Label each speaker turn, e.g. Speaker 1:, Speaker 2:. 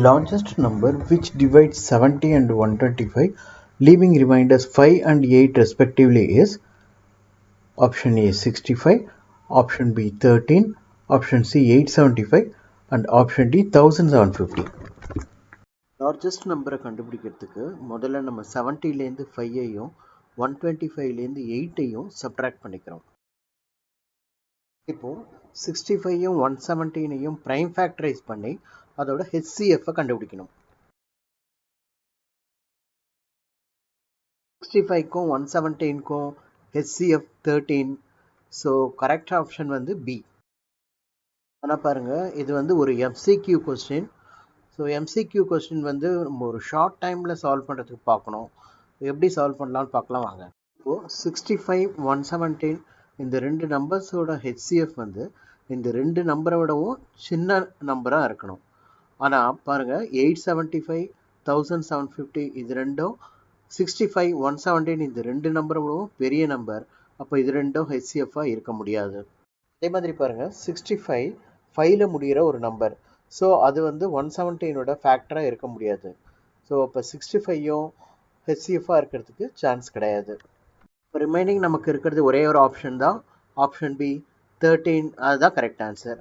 Speaker 1: largest number which divides 70 and 125, leaving remainders 5 and 8 respectively is option A 65, option B 13, option C 875 and option D 1750. Largest நம்பரை கண்டுபிடிக்கிறதுக்கு முதல்ல நம்ம 70லேருந்து 5ஐயும் 125லேருந்து 8ஐயும் subtract பண்ணிக்கிறோம். இப்போது 65யும் 117ஐயும் prime factorise பண்ணி அதோட ஹெச்சிஎஃப்பை கண்டுபிடிக்கணும். 65க்கும் 117க்கும் ஹெச்சிஎஃப் 13. ஸோ கரெக்ட் ஆப்ஷன் வந்து பி. ஆனால் பாருங்கள், இது வந்து ஒரு MCQ question. So MCQ question வந்து நம்ம ஒரு ஷார்ட் டைமில் சால்வ் பண்ணுறதுக்கு பார்க்கணும். எப்படி சால்வ் பண்ணலான்னு பார்க்கலாம் வாங்க. இப்போது 65, 117 இந்த ரெண்டு நம்பர்ஸோட ஹெச்சிஎஃப் வந்து இந்த ரெண்டு நம்பரை விடவும் சின்ன நம்பராக இருக்கணும். ஆனால் பாருங்கள், 875, 1750 இது ரெண்டும் 65, 117 இந்த ரெண்டு நம்பரை விடவும் பெரிய நம்பர். அப்போ இது ரெண்டும் ஹெச்சிஎஃப்பாக இருக்க முடியாது. அதே மாதிரி பாருங்கள், 65 5ல் முடிகிற ஒரு நம்பர். ஸோ அது வந்து 117ஓட ஃபேக்டராக இருக்க முடியாது. ஸோ அப்போ 65யும் ஹெச்சிஎஃப்பாக இருக்கிறதுக்கு சான்ஸ் கிடையாது. இப்போ ரிமைனிங் நமக்கு இருக்கிறது ஒரே ஒரு ஆப்ஷன் தான், ஆப்ஷன் பி 13. அதுதான் கரெக்ட் ஆன்சர்.